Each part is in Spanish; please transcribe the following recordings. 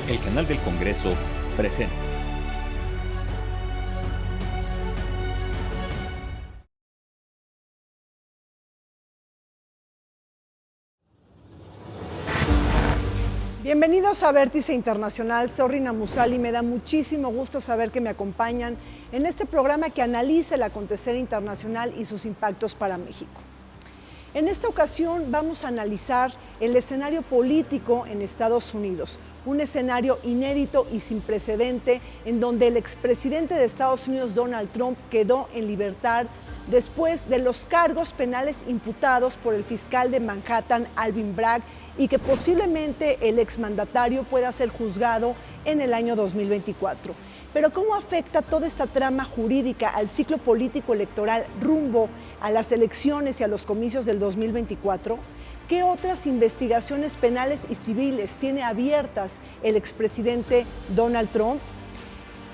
El canal del Congreso presenta. Bienvenidos a Vértice Internacional, soy Rina Musali, me da muchísimo gusto saber que me acompañan en este programa que analiza el acontecer internacional y sus impactos para México. En esta ocasión vamos a analizar el escenario político en Estados Unidos, un escenario inédito y sin precedente en donde el expresidente de Estados Unidos, Donald Trump, quedó en libertad después de los cargos penales imputados por el fiscal de Manhattan, Alvin Bragg, y que posiblemente el exmandatario pueda ser juzgado en el año 2024. Pero ¿cómo afecta toda esta trama jurídica al ciclo político electoral rumbo a las elecciones y a los comicios del 2024? ¿Qué otras investigaciones penales y civiles tiene abiertas el expresidente Donald Trump?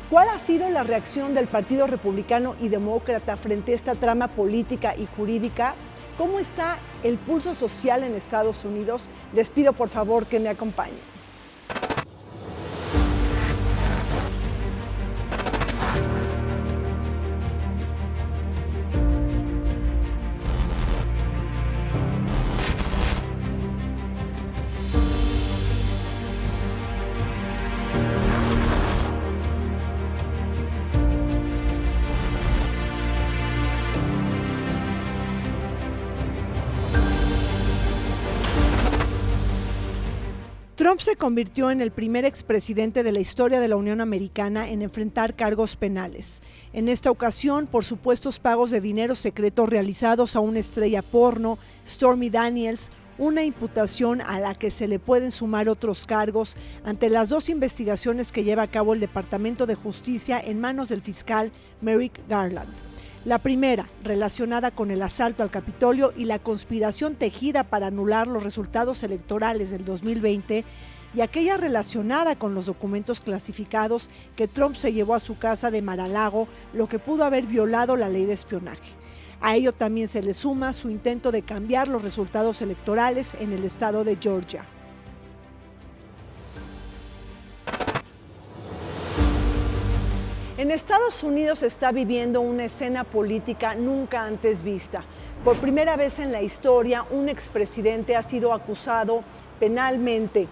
¿Cuál ha sido la reacción del Partido Republicano y Demócrata frente a esta trama política y jurídica? ¿Cómo está el pulso social en Estados Unidos? Les pido por favor que me acompañen. Trump se convirtió en el primer expresidente de la historia de la Unión Americana en enfrentar cargos penales. En esta ocasión, por supuestos pagos de dinero secreto realizados a una estrella porno, Stormy Daniels, una imputación a la que se le pueden sumar otros cargos ante las dos investigaciones que lleva a cabo el Departamento de Justicia en manos del fiscal Merrick Garland. La primera, relacionada con el asalto al Capitolio y la conspiración tejida para anular los resultados electorales del 2020, y aquella relacionada con los documentos clasificados que Trump se llevó a su casa de Mar-a-Lago, lo que pudo haber violado la ley de espionaje. A ello también se le suma su intento de cambiar los resultados electorales en el estado de Georgia. En Estados Unidos se está viviendo una escena política nunca antes vista. Por primera vez en la historia, un expresidente ha sido acusado penalmente.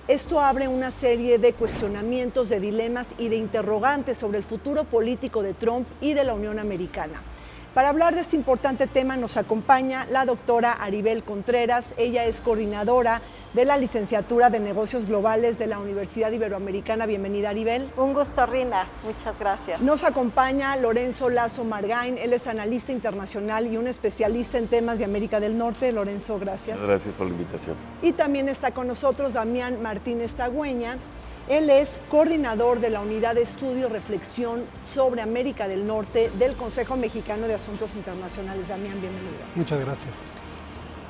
Esto abre una serie de cuestionamientos, de dilemas y de interrogantes sobre el futuro político de Trump y de la Unión Americana. Para hablar de este importante tema nos acompaña la doctora Aribel Contreras. Ella es coordinadora de la Licenciatura de Negocios Globales de la Universidad Iberoamericana. Bienvenida, Aribel. Un gusto, Rina. Muchas gracias. Nos acompaña Lorenzo Lazo Margain. Él es analista internacional y un especialista en temas de América del Norte. Lorenzo, gracias. Gracias por la invitación. Y también está con nosotros Damián Martínez Tagüeña. Él es coordinador de la Unidad de Estudio y Reflexión sobre América del Norte del Consejo Mexicano de Asuntos Internacionales. Damián, bienvenido. Muchas gracias.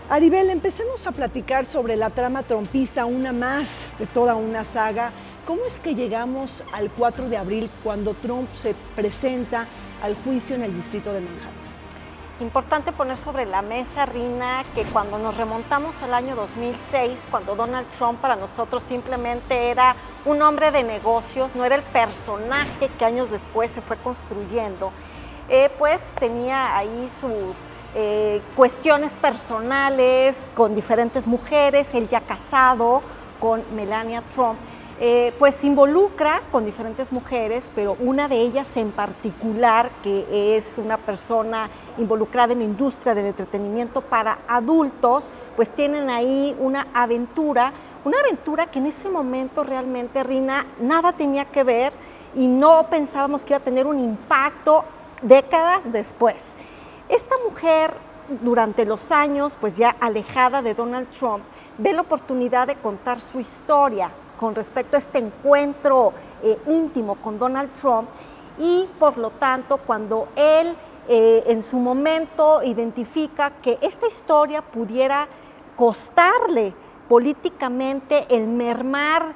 Aribel, empecemos a platicar sobre la trama trumpista, una más de toda una saga. ¿Cómo es que llegamos al 4 de abril cuando Trump se presenta al juicio en el distrito de Manhattan? Importante poner sobre la mesa, Rina, que cuando nos remontamos al año 2006, cuando Donald Trump para nosotros simplemente era un hombre de negocios, no era el personaje que años después se fue construyendo, pues tenía ahí sus cuestiones personales con diferentes mujeres, él ya casado con Melania Trump. Pues se involucra con diferentes mujeres, pero una de ellas en particular, que es una persona involucrada en la industria del entretenimiento para adultos, pues tienen ahí una aventura que en ese momento realmente, Rina, nada tenía que ver y no pensábamos que iba a tener un impacto décadas después. Esta mujer, durante los años, pues ya alejada de Donald Trump, ve la oportunidad de contar su historia con respecto a este encuentro íntimo con Donald Trump y por lo tanto cuando él en su momento identifica que esta historia pudiera costarle políticamente el mermar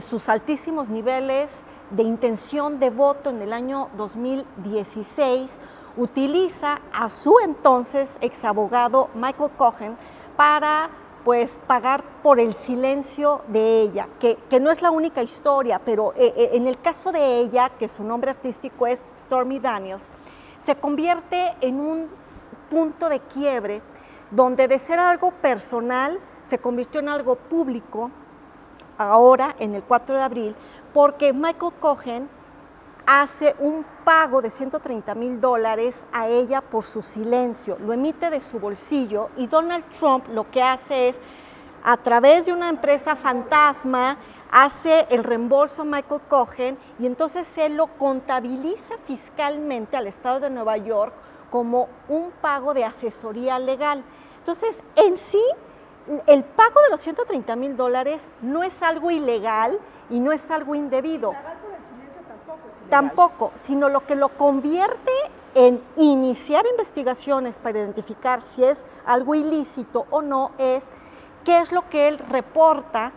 sus altísimos niveles de intención de voto en el año 2016, utiliza a su entonces exabogado Michael Cohen para pues pagar por el silencio de ella, que no es la única historia, pero en el caso de ella, que su nombre artístico es Stormy Daniels, se convierte en un punto de quiebre donde de ser algo personal se convirtió en algo público ahora en el 4 de abril, porque Michael Cohen hace un pago de $130,000 a ella por su silencio, lo emite de su bolsillo y Donald Trump lo que hace es, a través de una empresa fantasma, hace el reembolso a Michael Cohen y entonces él lo contabiliza fiscalmente al estado de Nueva York como un pago de asesoría legal. Entonces, en sí, el pago de los $130,000 no es algo ilegal y no es algo indebido. Pagar por el silencio tampoco es ilegal. Tampoco, sino lo que lo convierte en iniciar investigaciones para identificar si es algo ilícito o no es qué es lo que él reporta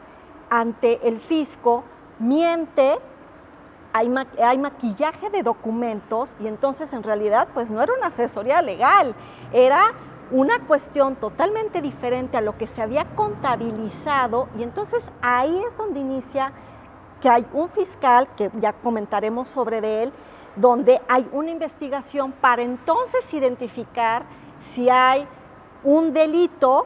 ante el fisco, miente, hay maquillaje de documentos y entonces en realidad pues no era una asesoría legal, era una cuestión totalmente diferente a lo que se había contabilizado y entonces ahí es donde inicia que hay un fiscal, que ya comentaremos sobre de él, donde hay una investigación para entonces identificar si hay un delito,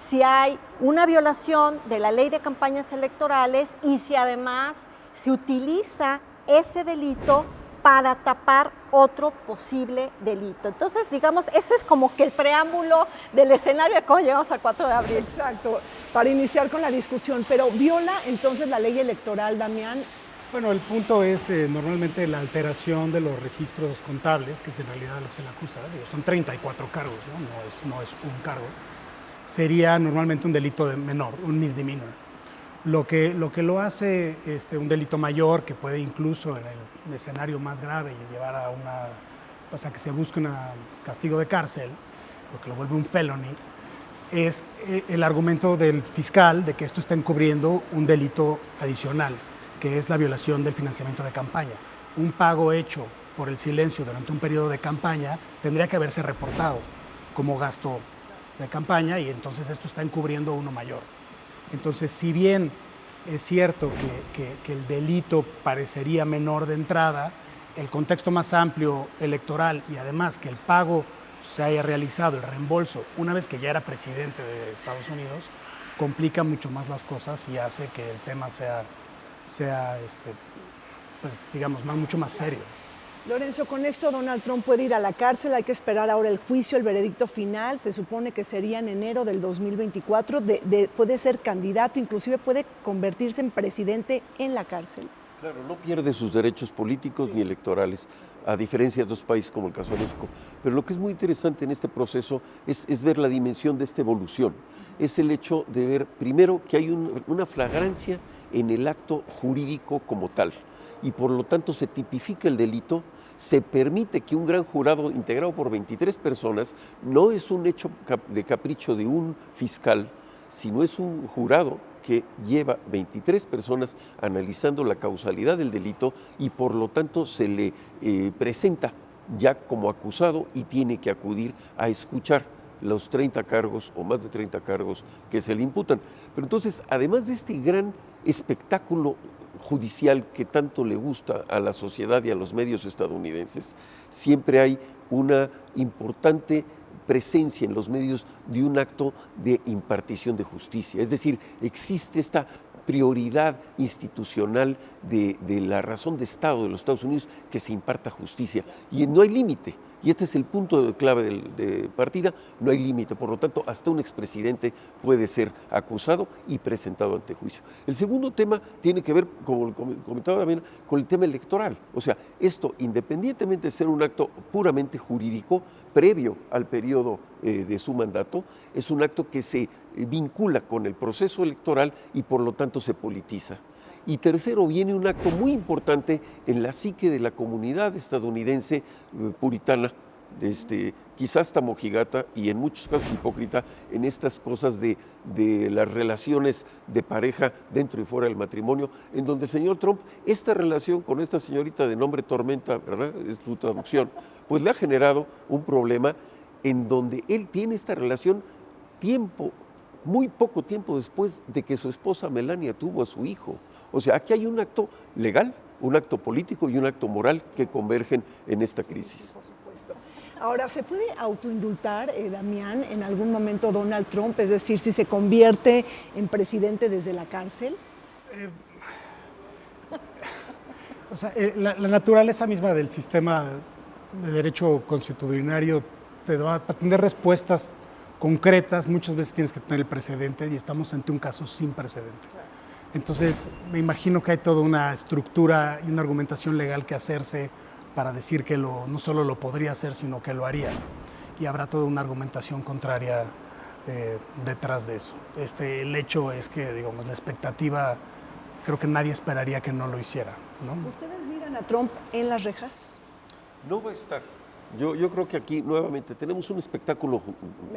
si hay una violación de la ley de campañas electorales y si además se utiliza ese delito para tapar otro posible delito. Entonces, digamos, ese es como que el preámbulo del escenario de cómo llegamos al 4 de abril. Exacto, para iniciar con la discusión, pero ¿viola entonces la ley electoral, Damián? Bueno, el punto es normalmente la alteración de los registros contables, que es en realidad lo que se le acusa, son 34 cargos, no es un cargo, sería normalmente un delito de menor, un misdemeanor. Lo que lo hace un delito mayor, que puede incluso en el escenario más grave llevar a que se busque un castigo de cárcel, lo que lo vuelve un felony, es el argumento del fiscal de que esto está encubriendo un delito adicional, que es la violación del financiamiento de campaña. Un pago hecho por el silencio durante un periodo de campaña tendría que haberse reportado como gasto de campaña y entonces esto está encubriendo uno mayor. Entonces, si bien es cierto que el delito parecería menor de entrada, el contexto más amplio electoral y además que el pago se haya realizado, el reembolso, una vez que ya era presidente de Estados Unidos, complica mucho más las cosas y hace que el tema sea pues, digamos, mucho más serio. Lorenzo, con esto Donald Trump puede ir a la cárcel, hay que esperar ahora el juicio, el veredicto final, se supone que sería en enero del 2024, puede ser candidato, inclusive puede convertirse en presidente en la cárcel. Claro, no pierde sus derechos políticos ni electorales, a diferencia de otros países como el caso de México. Pero lo que es muy interesante en este proceso es ver la dimensión de esta evolución. Es el hecho de ver, primero, que hay una flagrancia en el acto jurídico como tal, y por lo tanto se tipifica el delito, se permite que un gran jurado integrado por 23 personas, no es un hecho de capricho de un fiscal, sino es un jurado que lleva 23 personas analizando la causalidad del delito y por lo tanto se le presenta ya como acusado y tiene que acudir a escuchar los 30 cargos o más de 30 cargos que se le imputan. Pero entonces, además de este gran espectáculo judicial que tanto le gusta a la sociedad y a los medios estadounidenses, siempre hay una importante presencia en los medios de un acto de impartición de justicia. Es decir, existe esta prioridad institucional de la razón de Estado de los Estados Unidos que se imparta justicia. Y no hay límite. Y este es el punto clave de partida, no hay límite. Por lo tanto, hasta un expresidente puede ser acusado y presentado ante juicio. El segundo tema tiene que ver, como comentaba también, con el tema electoral. O sea, esto, independientemente de ser un acto puramente jurídico, previo al periodo de su mandato, es un acto que se vincula con el proceso electoral y por lo tanto se politiza. Y tercero, viene un acto muy importante en la psique de la comunidad estadounidense puritana, quizás hasta mojigata y en muchos casos hipócrita en estas cosas de las relaciones de pareja dentro y fuera del matrimonio, en donde el señor Trump, esta relación con esta señorita de nombre Tormenta, ¿verdad? Es tu traducción, pues le ha generado un problema en donde él tiene esta relación tiempo muy poco tiempo después de que su esposa Melania tuvo a su hijo. O sea, aquí hay un acto legal, un acto político y un acto moral que convergen en esta crisis. Por supuesto. Ahora, ¿se puede autoindultar, Damián, en algún momento Donald Trump? Es decir, si se convierte en presidente desde la cárcel. O sea, la naturaleza misma del sistema de derecho constitucionario te va a tener respuestas concretas. Muchas veces tienes que tener el precedente y estamos ante un caso sin precedente. Entonces, me imagino que hay toda una estructura y una argumentación legal que hacerse para decir que no solo lo podría hacer, sino que lo haría. Y habrá toda una argumentación contraria detrás de eso. El hecho es que, digamos, la expectativa, creo que nadie esperaría que no lo hiciera, ¿no? ¿Ustedes miran a Trump en las rejas? No va a estar. Yo creo que aquí nuevamente tenemos un espectáculo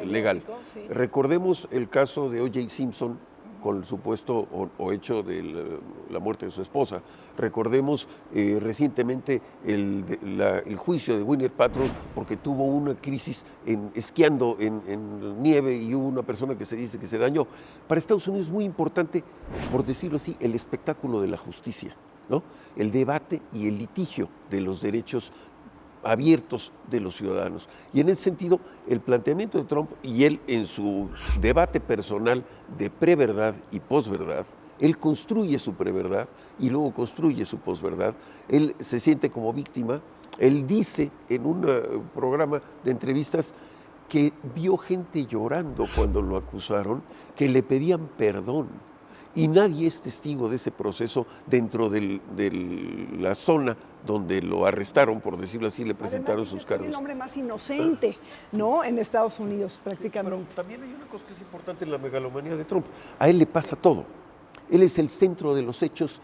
legal. Sí. Recordemos el caso de O.J. Simpson con el supuesto o hecho de la muerte de su esposa. Recordemos recientemente el juicio de Gwyneth Paltrow porque tuvo una crisis esquiando en nieve y hubo una persona que se dice que se dañó. Para Estados Unidos es muy importante, por decirlo así, el espectáculo de la justicia, ¿no? El debate y el litigio de los derechos abiertos de los ciudadanos. Y en ese sentido, el planteamiento de Trump y él en su debate personal de preverdad y posverdad, él construye su preverdad y luego construye su posverdad. Él se siente como víctima. Él dice en un programa de entrevistas que vio gente llorando cuando lo acusaron, que le pedían perdón. Y nadie es testigo de ese proceso dentro de la zona donde lo arrestaron, por decirlo así, le presentaron sus cargos. Es el hombre más inocente, ¿no? En Estados Unidos, prácticamente. Pero también hay una cosa que es importante en la megalomanía de Trump. A él le pasa todo. Él es el centro de los hechos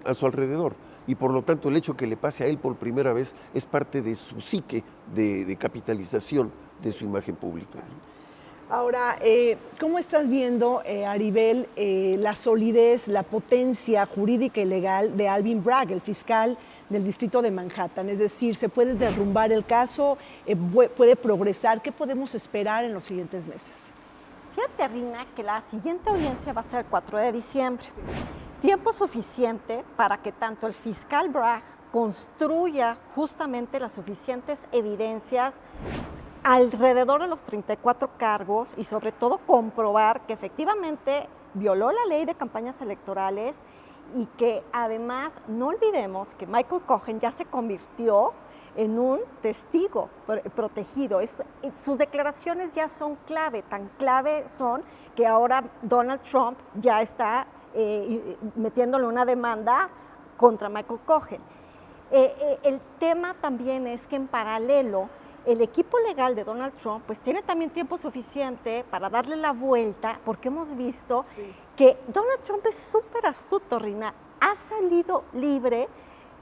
a su alrededor. Y por lo tanto, el hecho que le pase a él por primera vez es parte de su psique de capitalización de su imagen pública. Ahora, ¿cómo estás viendo, Aribel, la solidez, la potencia jurídica y legal de Alvin Bragg, el fiscal del distrito de Manhattan? Es decir, ¿se puede derrumbar el caso? ¿Puede progresar? ¿Qué podemos esperar en los siguientes meses? Fíjate, Rina, que la siguiente audiencia va a ser el 4 de diciembre. Sí. Tiempo suficiente para que tanto el fiscal Bragg construya justamente las suficientes evidencias alrededor de los 34 cargos y sobre todo comprobar que efectivamente violó la ley de campañas electorales y que además no olvidemos que Michael Cohen ya se convirtió en un testigo protegido. Sus declaraciones ya son clave, tan clave son que ahora Donald Trump ya está metiéndole una demanda contra Michael Cohen. El tema también es que en paralelo el equipo legal de Donald Trump pues tiene también tiempo suficiente para darle la vuelta, porque hemos visto que Donald Trump es súper astuto, Rina, ha salido libre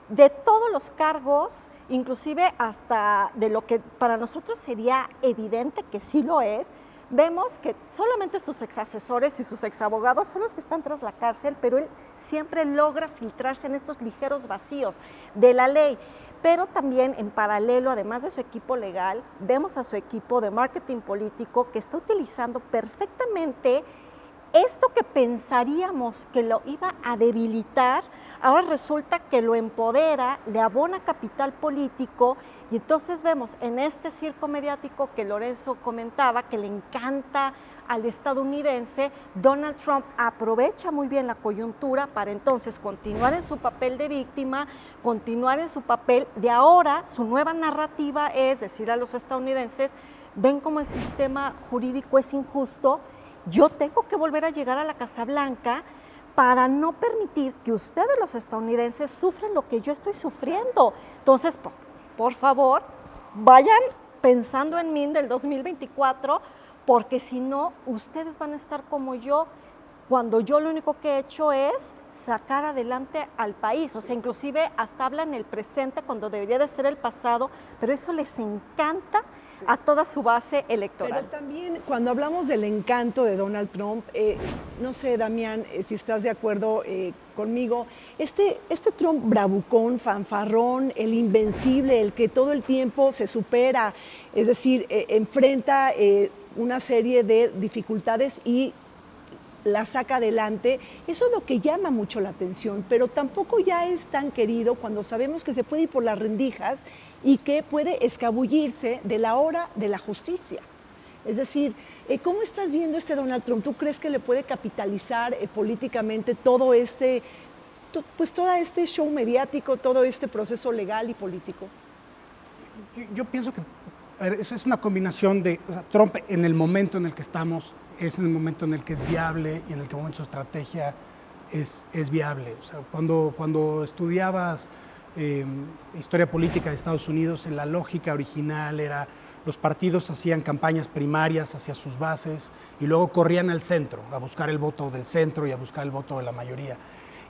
de todos los cargos, inclusive hasta de lo que para nosotros sería evidente que sí lo es. Vemos que solamente sus exasesores y sus exabogados son los que están tras la cárcel, pero él siempre logra filtrarse en estos ligeros vacíos de la ley. Pero también en paralelo, además de su equipo legal, vemos a su equipo de marketing político que está utilizando perfectamente esto que pensaríamos que lo iba a debilitar, ahora resulta que lo empodera, le abona capital político, y entonces vemos en este circo mediático que Lorenzo comentaba, que le encanta al estadounidense, Donald Trump aprovecha muy bien la coyuntura para entonces continuar en su papel de víctima, continuar en su papel de ahora, su nueva narrativa es decir a los estadounidenses, ven cómo el sistema jurídico es injusto, yo tengo que volver a llegar a la Casa Blanca para no permitir que ustedes los estadounidenses sufran lo que yo estoy sufriendo. Entonces, por favor, vayan pensando en mí del 2024, porque si no, ustedes van a estar como yo, cuando yo lo único que he hecho es sacar adelante al país. O sea, inclusive hasta hablan el presente cuando debería de ser el pasado, pero eso les encanta a toda su base electoral. Pero también cuando hablamos del encanto de Donald Trump, no sé, Damián, si estás de acuerdo conmigo, este Trump bravucón, fanfarrón, el invencible, el que todo el tiempo se supera, es decir, enfrenta una serie de dificultades y la saca adelante. Eso es lo que llama mucho la atención, pero tampoco ya es tan querido cuando sabemos que se puede ir por las rendijas y que puede escabullirse de la hora de la justicia. Es decir, ¿cómo estás viendo Donald Trump? ¿Tú crees que le puede capitalizar políticamente todo todo este show mediático, todo este proceso legal y político? Yo pienso que eso es una combinación de Trump en el momento en el que estamos, es en el momento en el que es viable y en el que momento su estrategia es viable. O sea, cuando estudiabas historia política de Estados Unidos, la lógica original era los partidos hacían campañas primarias hacia sus bases y luego corrían al centro a buscar el voto del centro y a buscar el voto de la mayoría.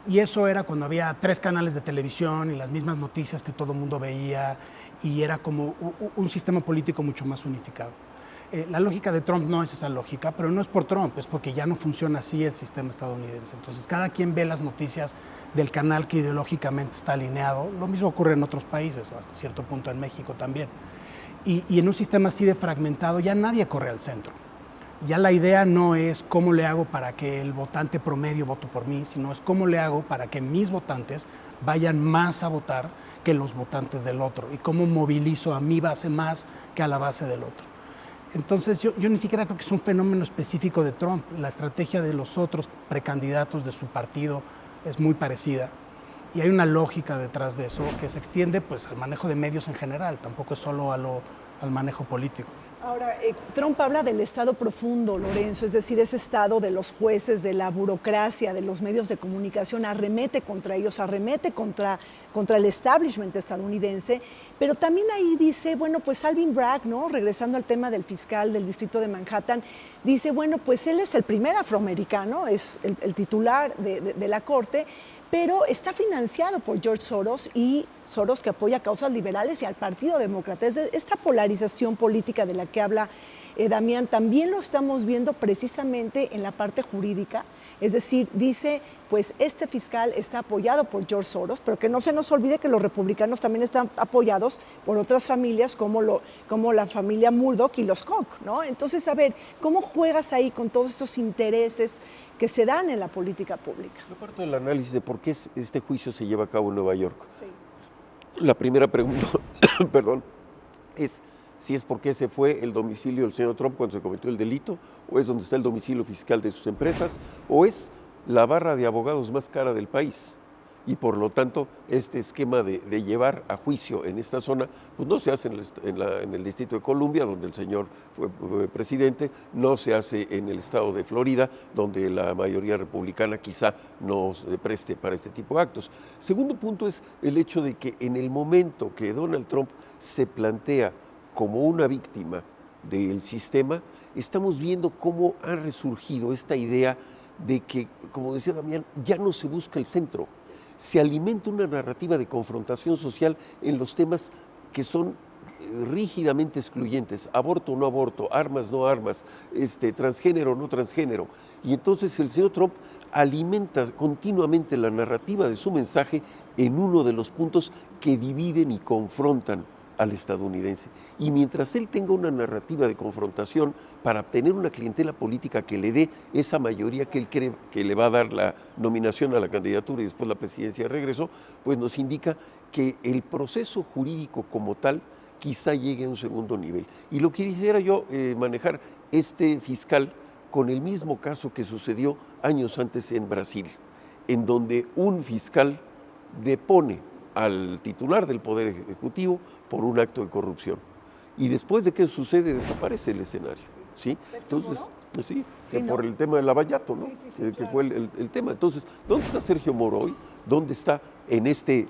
Y eso era cuando había 3 canales de televisión y las mismas noticias que todo el mundo veía, y era como un sistema político mucho más unificado. La lógica de Trump no es esa lógica, pero no es por Trump, es porque ya no funciona así el sistema estadounidense. Entonces, cada quien ve las noticias del canal que ideológicamente está alineado. Lo mismo ocurre en otros países, o hasta cierto punto en México también. Y en un sistema así de fragmentado, ya nadie corre al centro. Ya la idea no es cómo le hago para que el votante promedio vote por mí, sino es cómo le hago para que mis votantes vayan más a votar que los votantes del otro, y cómo movilizo a mi base más que a la base del otro. Entonces yo ni siquiera creo que es un fenómeno específico de Trump. La estrategia de los otros precandidatos de su partido es muy parecida, y hay una lógica detrás de eso que se extiende pues al manejo de medios en general, tampoco es solo al manejo político. Ahora, Trump habla del Estado profundo, Lorenzo, es decir, ese Estado de los jueces, de la burocracia, de los medios de comunicación, arremete contra ellos, arremete contra el establishment estadounidense, pero también ahí dice, bueno, pues Alvin Bragg, ¿no? Regresando al tema del fiscal del distrito de Manhattan, dice, bueno, pues él es el primer afroamericano, es el titular de la corte, pero está financiado por George Soros, y Soros que apoya causas liberales y al Partido Demócrata. Esta polarización política de la que habla Damián, también lo estamos viendo precisamente en la parte jurídica, es decir, dice, pues este fiscal está apoyado por George Soros, pero que no se nos olvide que los republicanos también están apoyados por otras familias como la familia Murdoch y los Koch, ¿no? Entonces, a ver, ¿cómo juegas ahí con todos estos intereses que se dan en la política pública? Yo parto del análisis de por qué este juicio se lleva a cabo en Nueva York. Sí. La primera pregunta, perdón, es si es porque ese fue el domicilio del señor Trump cuando se cometió el delito, o es donde está el domicilio fiscal de sus empresas, o es la barra de abogados más cara del país. Y por lo tanto, este esquema de llevar a juicio en esta zona, pues no se hace en el Distrito de Columbia, donde el señor fue presidente, no se hace en el estado de Florida, donde la mayoría republicana quizá no se preste para este tipo de actos. Segundo punto es el hecho de que en el momento que Donald Trump se plantea como una víctima del sistema, estamos viendo cómo ha resurgido esta idea de que, como decía Damián, ya no se busca el centro. Se alimenta una narrativa de confrontación social en los temas que son rígidamente excluyentes: aborto o no aborto, armas no armas, transgénero o no transgénero. Y entonces el señor Trump alimenta continuamente la narrativa de su mensaje en uno de los puntos que dividen y confrontan al estadounidense. Y mientras él tenga una narrativa de confrontación para obtener una clientela política que le dé esa mayoría que él cree que le va a dar la nominación a la candidatura y después la presidencia de regreso, pues nos indica que el proceso jurídico como tal quizá llegue a un segundo nivel. Y lo quisiera yo manejar este fiscal con el mismo caso que sucedió años antes en Brasil, en donde un fiscal depone al titular del Poder Ejecutivo por un acto de corrupción. Y después de que eso sucede, desaparece el escenario. ¿Sí? Entonces, sí, por el tema del Lavallato, ¿no? Que claro. Fue el tema. Entonces, ¿dónde está Sergio Moro hoy? ¿Dónde está en este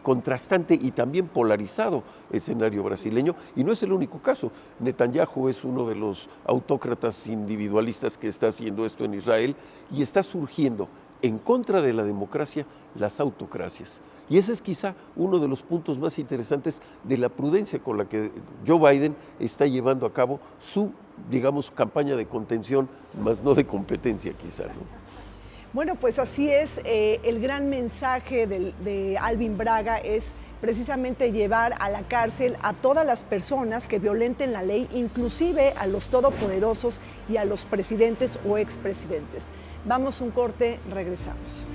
contrastante y también polarizado escenario brasileño? Y no es el único caso. Netanyahu es uno de los autócratas individualistas que está haciendo esto en Israel, y está surgiendo en contra de la democracia las autocracias. Y ese es quizá uno de los puntos más interesantes de la prudencia con la que Joe Biden está llevando a cabo su, digamos, campaña de contención, más no de competencia quizá, ¿no? Bueno, pues así es, el gran mensaje de Alvin Braga es precisamente llevar a la cárcel a todas las personas que violenten la ley, inclusive a los todopoderosos y a los presidentes o expresidentes. Vamos a un corte, regresamos.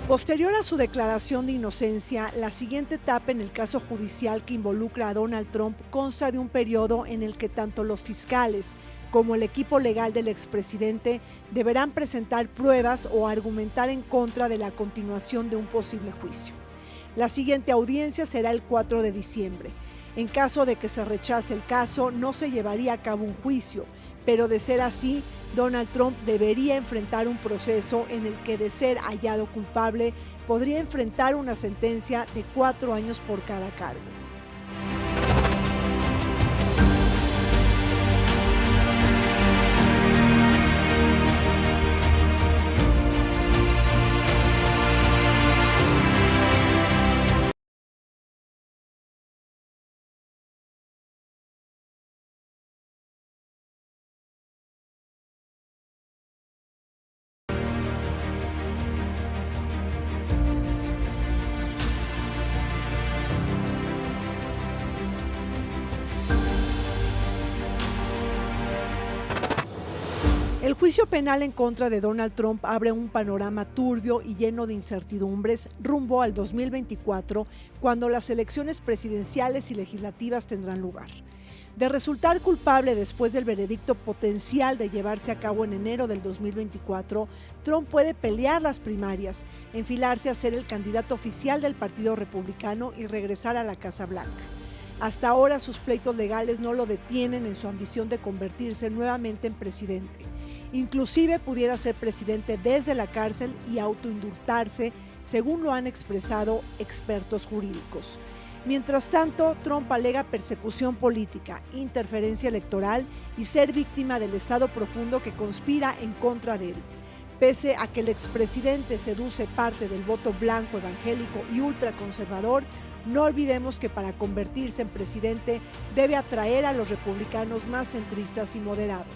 Posterior a su declaración de inocencia, la siguiente etapa en el caso judicial que involucra a Donald Trump consta de un periodo en el que tanto los fiscales como el equipo legal del expresidente deberán presentar pruebas o argumentar en contra de la continuación de un posible juicio. La siguiente audiencia será el 4 de diciembre. En caso de que se rechace el caso, no se llevaría a cabo un juicio, pero de ser así, Donald Trump debería enfrentar un proceso en el que, de ser hallado culpable, podría enfrentar una sentencia de 4 años por cada cargo. El juicio penal en contra de Donald Trump abre un panorama turbio y lleno de incertidumbres rumbo al 2024, cuando las elecciones presidenciales y legislativas tendrán lugar. De resultar culpable después del veredicto potencial de llevarse a cabo en enero del 2024, Trump puede pelear las primarias, enfilarse a ser el candidato oficial del Partido Republicano y regresar a la Casa Blanca. Hasta ahora sus pleitos legales no lo detienen en su ambición de convertirse nuevamente en presidente. Inclusive pudiera ser presidente desde la cárcel y autoindultarse, según lo han expresado expertos jurídicos. Mientras tanto, Trump alega persecución política, interferencia electoral y ser víctima del Estado profundo que conspira en contra de él. Pese a que el expresidente seduce parte del voto blanco, evangélico y ultraconservador, no olvidemos que para convertirse en presidente debe atraer a los republicanos más centristas y moderados.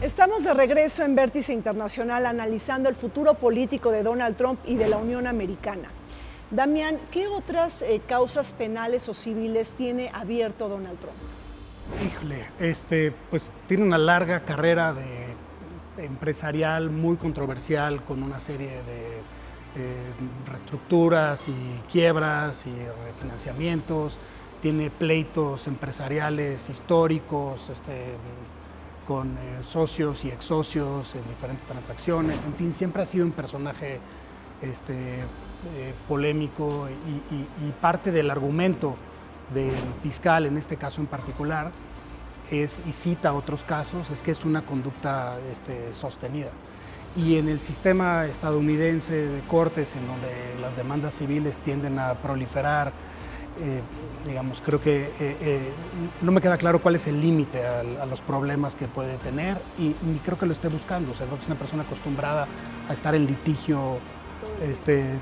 Estamos de regreso en Vértice Internacional analizando el futuro político de Donald Trump y de la Unión Americana. Damián, ¿qué otras causas penales o civiles tiene abierto Donald Trump? Híjole, pues tiene una larga carrera empresarial muy controversial, con una serie de reestructuras y quiebras y refinanciamientos. Tiene pleitos empresariales históricos con socios y ex socios en diferentes transacciones. En fin, siempre ha sido un personaje polémico y parte del argumento del fiscal, en este caso en particular, y cita otros casos, es que es una conducta sostenida. Y en el sistema estadounidense de cortes, en donde las demandas civiles tienden a proliferar, creo que no me queda claro cuál es el límite a los problemas que puede tener, y creo que lo esté buscando. O sea, creo que es una persona acostumbrada a estar en litigio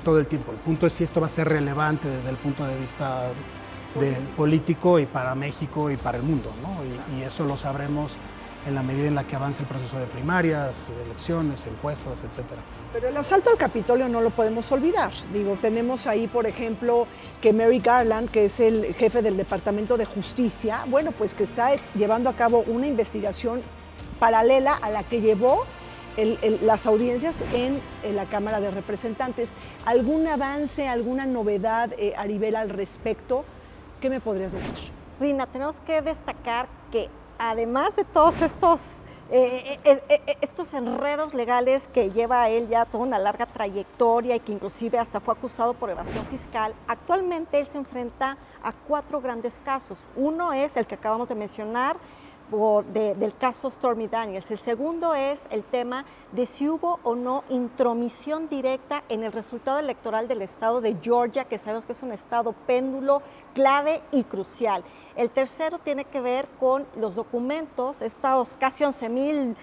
todo el tiempo. El punto es si esto va a ser relevante desde el punto de vista político y para México y para el mundo, ¿no? Y eso lo sabremos en la medida en la que avance el proceso de primarias, de elecciones, encuestas, etcétera. Pero el asalto al Capitolio no lo podemos olvidar. Tenemos ahí, por ejemplo, que Merrick Garland, que es el jefe del Departamento de Justicia, bueno, pues que está llevando a cabo una investigación paralela a la que llevó las audiencias en la Cámara de Representantes. ¿Algún avance, alguna novedad, Aribel, al respecto? ¿Qué me podrías decir? Rina, tenemos que destacar que además de todos estos enredos legales que lleva él ya toda una larga trayectoria y que inclusive hasta fue acusado por evasión fiscal, actualmente él se enfrenta a 4 grandes casos. Uno es el que acabamos de mencionar, del caso Stormy Daniels. El segundo es el tema de si hubo o no intromisión directa en el resultado electoral del estado de Georgia, que sabemos que es un estado péndulo, clave y crucial. El tercero tiene que ver con los documentos, estos casi 11,000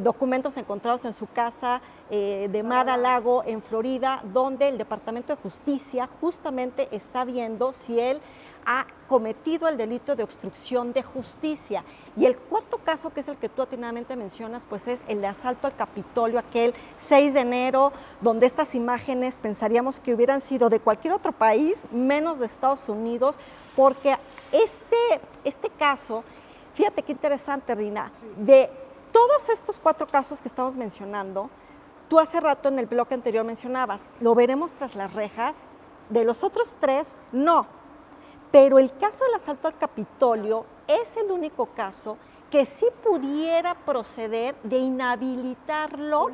documentos encontrados en su casa de Mar-a-Lago, en Florida, donde el Departamento de Justicia justamente está viendo si él ha cometido el delito de obstrucción de justicia. Y el cuarto caso, que es el que tú atinadamente mencionas, pues es el de asalto al Capitolio, aquel 6 de enero, donde estas imágenes pensaríamos que hubieran sido de cualquier otro país, menos de Estados Unidos, porque este caso, fíjate qué interesante, Rina, de todos estos 4 casos que estamos mencionando, tú hace rato en el bloque anterior mencionabas, ¿lo veremos tras las rejas? De los otros 3, no. Pero el caso del asalto al Capitolio es el único caso que sí pudiera proceder de inhabilitarlo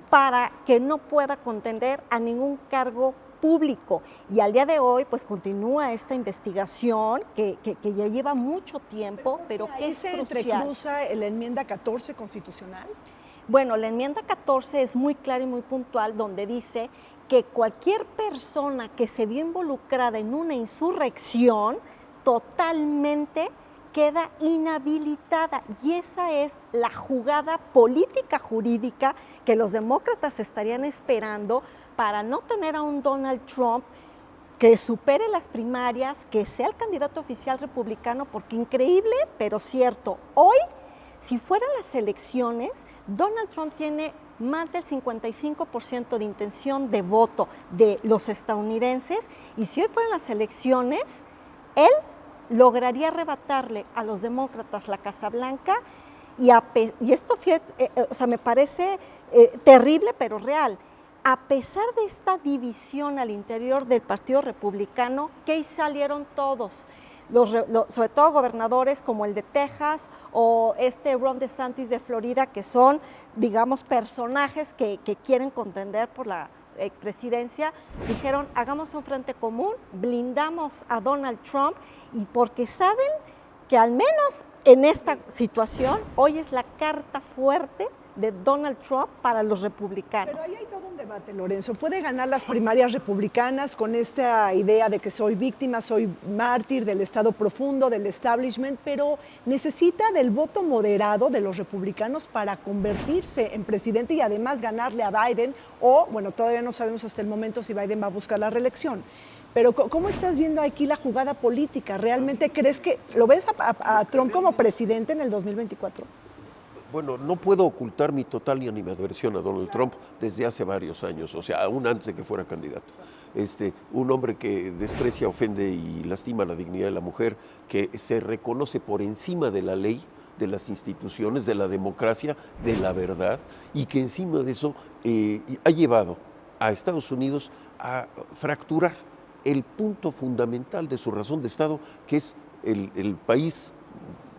para que no pueda contender a ningún cargo público. Y al día de hoy, pues continúa esta investigación que ya lleva mucho tiempo, pero que es se crucial. entrecruza la enmienda 14 constitucional. Bueno, la enmienda 14 es muy clara y muy puntual, donde dice que cualquier persona que se vio involucrada en una insurrección totalmente queda inhabilitada. Y esa es la jugada política jurídica que los demócratas estarían esperando para no tener a un Donald Trump que supere las primarias, que sea el candidato oficial republicano, porque increíble, pero cierto, hoy, si fueran las elecciones, Donald Trump tiene más del 55% de intención de voto de los estadounidenses, y si hoy fueran las elecciones, él lograría arrebatarle a los demócratas la Casa Blanca, y esto me parece terrible, pero real. A pesar de esta división al interior del Partido Republicano, que ahí salieron todos, sobre todo gobernadores como el de Texas o Ron DeSantis de Florida, que son, digamos, personajes que quieren contender por la presidencia, dijeron, hagamos un frente común, blindamos a Donald Trump, y porque saben que al menos en esta situación, hoy es la carta fuerte de Donald Trump para los republicanos. Pero ahí hay todo un debate, Lorenzo. Puede ganar las primarias republicanas con esta idea de que soy víctima, soy mártir del Estado profundo, del establishment, pero necesita del voto moderado de los republicanos para convertirse en presidente y además ganarle a Biden, o, bueno, todavía no sabemos hasta el momento si Biden va a buscar la reelección. Pero ¿cómo estás viendo aquí la jugada política? ¿Realmente crees que lo ves a Trump como presidente en el 2024? Bueno, no puedo ocultar mi total y animadversión a Donald Trump desde hace varios años, o sea, aún antes de que fuera candidato. Un hombre que desprecia, ofende y lastima la dignidad de la mujer, que se reconoce por encima de la ley, de las instituciones, de la democracia, de la verdad, y que encima de eso ha llevado a Estados Unidos a fracturar el punto fundamental de su razón de Estado, que es el país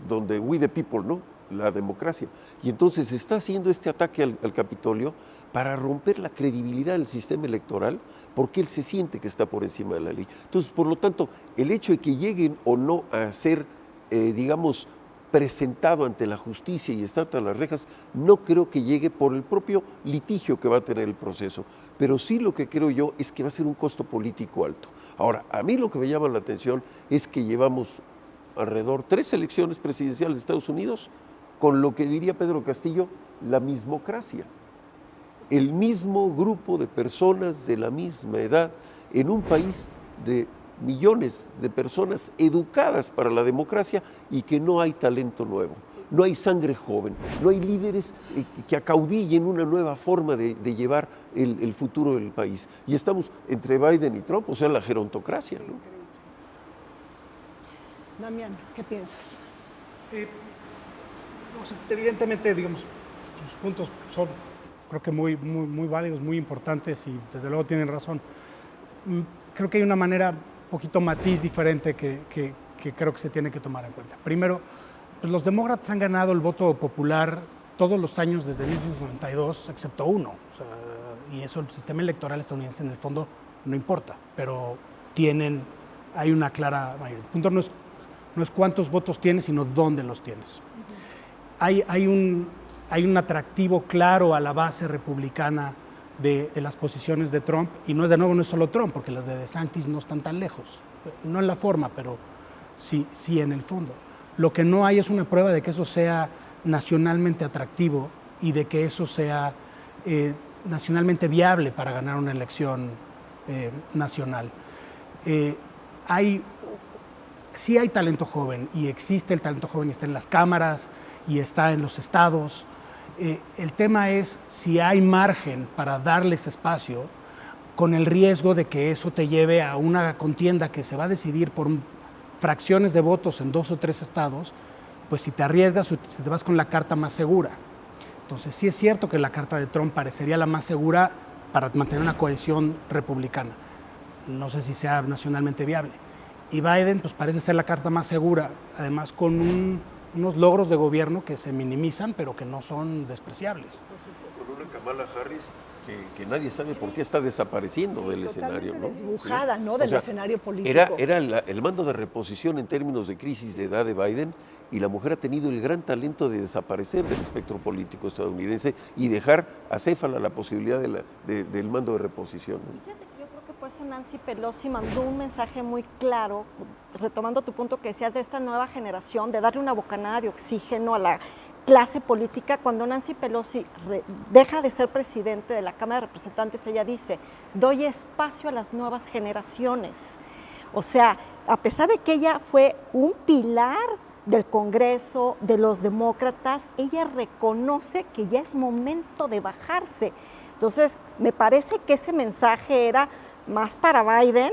donde we the people, ¿no? La democracia. Y entonces está haciendo este ataque al Capitolio para romper la credibilidad del sistema electoral, porque él se siente que está por encima de la ley. Entonces, por lo tanto, el hecho de que lleguen o no a ser, digamos, presentado ante la justicia y estar tras las rejas, no creo que llegue por el propio litigio que va a tener el proceso, pero sí lo que creo yo es que va a ser un costo político alto. Ahora, a mí lo que me llama la atención es que llevamos alrededor 3 elecciones presidenciales de Estados Unidos con lo que diría Pedro Castillo, la mismocracia. El mismo grupo de personas de la misma edad en un país de millones de personas educadas para la democracia y que no hay talento nuevo, no hay sangre joven, no hay líderes que acaudillen una nueva forma de llevar el futuro del país. Y estamos entre Biden y Trump, o sea, la gerontocracia, ¿no? Damián, ¿qué piensas? Evidentemente, digamos, sus puntos son, creo que muy válidos, muy importantes, y desde luego tienen razón. Creo que hay una manera, un poquito matiz diferente que creo que se tiene que tomar en cuenta. Primero, pues los demócratas han ganado el voto popular todos los años desde 1992, excepto uno. O sea, y eso el sistema electoral estadounidense en el fondo no importa, pero hay una clara mayoría. El punto no es cuántos votos tienes, sino dónde los tienes. Hay un atractivo claro a la base republicana de las posiciones de Trump, y no es solo Trump, porque las de DeSantis no están tan lejos, no en la forma, pero sí en el fondo. Lo que no hay es una prueba de que eso sea nacionalmente atractivo y de que eso sea nacionalmente viable para ganar una elección nacional. Hay sí hay talento joven y existe el talento joven y está en las cámaras y está en los estados. El tema es si hay margen para darles espacio con el riesgo de que eso te lleve a una contienda que se va a decidir por fracciones de votos en 2 o 3 estados, pues si te arriesgas o si te vas con la carta más segura. Entonces sí es cierto que la carta de Trump parecería la más segura para mantener una coalición republicana. No sé si sea nacionalmente viable. Y Biden pues parece ser la carta más segura, además con unos logros de gobierno que se minimizan, pero que no son despreciables. Con una Kamala Harris que nadie sabe por qué está desapareciendo del escenario, ¿no? Desdibujada, ¿no? Del escenario político. Era el mando de reposición en términos de crisis de edad de Biden, y la mujer ha tenido el gran talento de desaparecer del espectro político estadounidense y dejar acéfala la posibilidad del mando de reposición, ¿no? Fíjate que yo creo que por eso Nancy Pelosi mandó un mensaje muy claro, retomando tu punto que decías de esta nueva generación, de darle una bocanada de oxígeno a la clase política. Cuando Nancy Pelosi deja de ser presidente de la Cámara de Representantes, ella dice, doy espacio a las nuevas generaciones. O sea, a pesar de que ella fue un pilar del Congreso, de los demócratas, ella reconoce que ya es momento de bajarse. Entonces, me parece que ese mensaje era más para Biden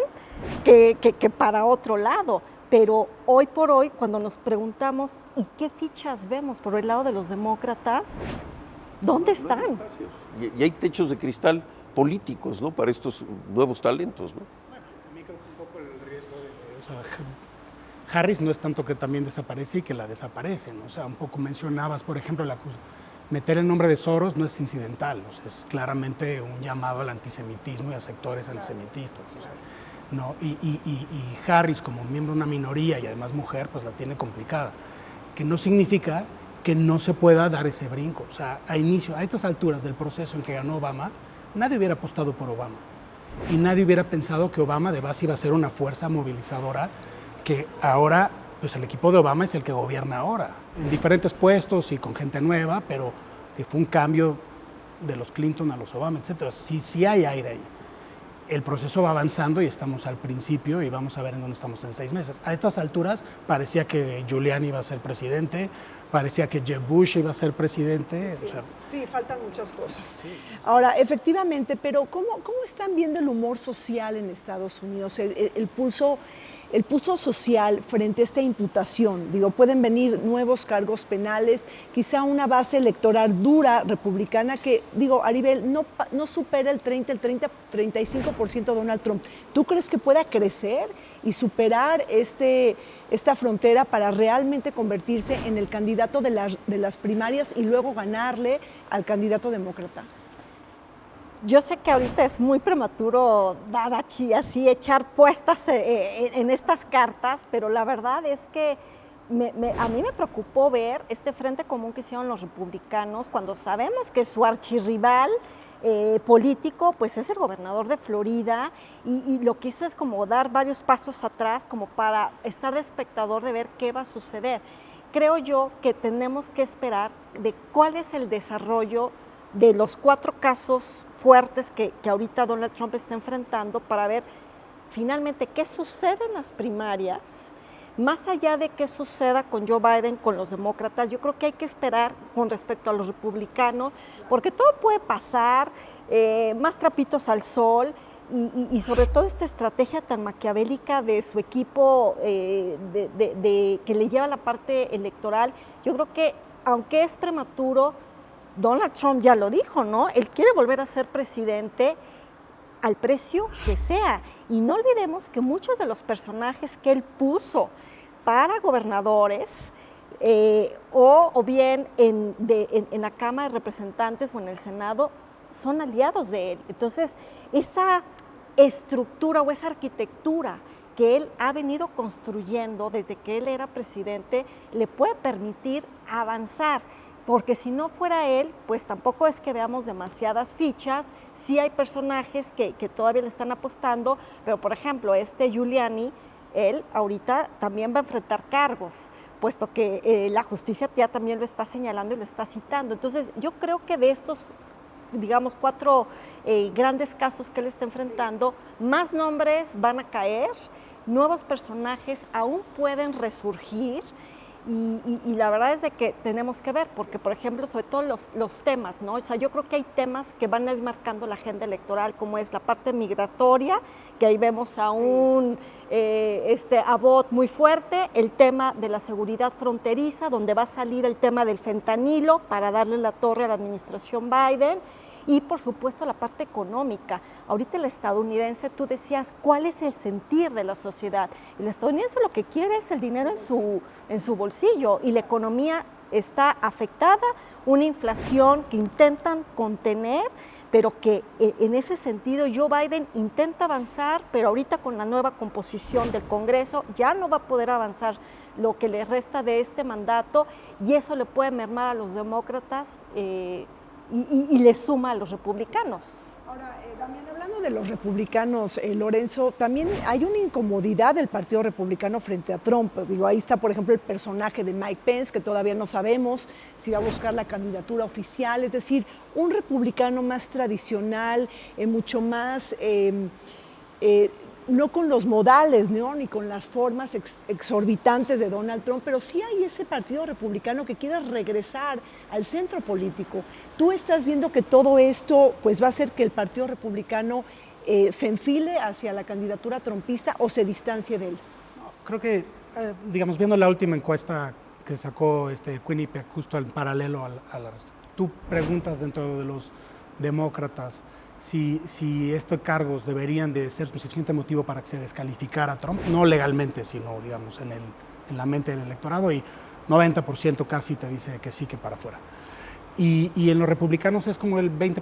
que para otro lado. Pero hoy por hoy, cuando nos preguntamos, ¿y qué fichas vemos por el lado de los demócratas? ¿Dónde están? Y hay techos de cristal políticos, ¿no? Para estos nuevos talentos, ¿no? Bueno, también creo que un poco el riesgo Harris no es tanto que también desaparece y que la desaparecen, ¿no? O sea, un poco mencionabas, por ejemplo, meter el nombre de Soros no es incidental, o sea, es claramente un llamado al antisemitismo y a sectores antisemitistas, o sea, no, y Harris, como miembro de una minoría y además mujer, pues la tiene complicada, que no significa que no se pueda dar ese brinco. O sea, a estas alturas del proceso en que ganó Obama, nadie hubiera apostado por Obama y nadie hubiera pensado que Obama de base iba a ser una fuerza movilizadora, que ahora, pues el equipo de Obama es el que gobierna ahora, en diferentes puestos y con gente nueva, pero que fue un cambio de los Clinton a los Obama, etc. Sí hay aire ahí. El proceso va avanzando y estamos al principio y vamos a ver en dónde estamos en 6 meses. A estas alturas parecía que Giuliani iba a ser presidente, parecía que Jeb Bush iba a ser presidente. Sí, o sea, sí, faltan muchas cosas. Sí. Ahora, efectivamente, pero ¿cómo están viendo el humor social en Estados Unidos? El pulso social frente a esta imputación. Digo, pueden venir nuevos cargos penales, quizá una base electoral dura republicana que, digo, Aribel, no supera el 35% Donald Trump. ¿Tú crees que pueda crecer y superar esta frontera para realmente convertirse en el candidato de las primarias y luego ganarle al candidato demócrata? Yo sé que ahorita es muy prematuro dar así echar puestas en estas cartas, pero la verdad es que a mí me preocupó ver este frente común que hicieron los republicanos cuando sabemos que su archirrival político pues es el gobernador de Florida y lo que hizo es como dar varios pasos atrás como para estar de espectador de ver qué va a suceder. Creo yo que tenemos que esperar de cuál es el desarrollo de los 4 casos fuertes que ahorita Donald Trump está enfrentando para ver finalmente qué sucede en las primarias, más allá de qué suceda con Joe Biden, con los demócratas. Yo creo que hay que esperar con respecto a los republicanos, porque todo puede pasar, más trapitos al sol, y sobre todo esta estrategia tan maquiavélica de su equipo que le lleva la parte electoral. Yo creo que aunque es prematuro, Donald Trump ya lo dijo, ¿no? Él quiere volver a ser presidente al precio que sea. Y no olvidemos que muchos de los personajes que él puso para gobernadores o bien en la Cámara de Representantes o en el Senado son aliados de él. Entonces, esa estructura o esa arquitectura que él ha venido construyendo desde que él era presidente le puede permitir avanzar. Porque si no fuera él, pues tampoco es que veamos demasiadas fichas. Sí hay personajes que todavía le están apostando, pero por ejemplo, Giuliani, él ahorita también va a enfrentar cargos, puesto que la justicia ya también lo está señalando y lo está citando. Entonces, yo creo que de estos, digamos, 4 grandes casos que él está enfrentando, más nombres van a caer. nuevos personajes aún pueden resurgir. Y la verdad es de que tenemos que ver, porque por ejemplo, sobre todo los temas, ¿no? O sea, yo creo que hay temas que van a ir marcando la agenda electoral, como es la parte migratoria, que ahí vemos a un Abbott muy fuerte, el tema de la seguridad fronteriza, donde va a salir el tema del fentanilo para darle la torre a la administración Biden, y por supuesto la parte económica. Ahorita el estadounidense, tú decías, ¿cuál es el sentir de la sociedad? El estadounidense lo que quiere es el dinero en su bolsillo, y la economía está afectada, una inflación que intentan contener, pero que en ese sentido Joe Biden intenta avanzar, pero ahorita con la nueva composición del Congreso ya no va a poder avanzar lo que le resta de este mandato, y eso le puede mermar a los demócratas y le suma a los republicanos. Ahora, Damián, hablando de los republicanos, Lorenzo, también hay una incomodidad del Partido Republicano frente a Trump. Digo, ahí está, por ejemplo, el personaje de Mike Pence, que todavía no sabemos si va a buscar la candidatura oficial. Es decir, un republicano más tradicional, mucho más... no con los modales, ¿no? Ni con las formas exorbitantes de Donald Trump, pero sí hay ese partido republicano que quiere regresar al centro político. ¿Tú estás viendo que todo esto pues, va a hacer que el partido republicano se enfile hacia la candidatura trumpista o se distancie de él? Creo que, digamos, viendo la última encuesta que sacó Quinnipiac justo en paralelo tú preguntas dentro de los demócratas si estos cargos deberían de ser suficiente motivo para que se descalificara a Trump, no legalmente, sino, digamos, en la mente del electorado, y 90% casi te dice que sí, que para afuera. Y en los republicanos es como el 20%,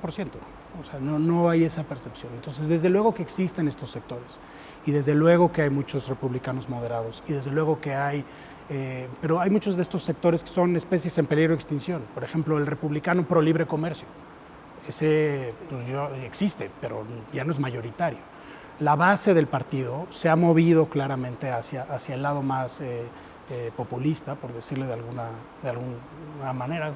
o sea, no hay esa percepción. Entonces, desde luego que existen estos sectores, y desde luego que hay muchos republicanos moderados, y desde luego que hay... pero hay muchos de estos sectores que son especies en peligro de extinción. Por ejemplo, el republicano pro libre comercio. Ese pues, existe, pero ya no es mayoritario. La base del partido se ha movido claramente hacia el lado más populista, por decirle de alguna manera,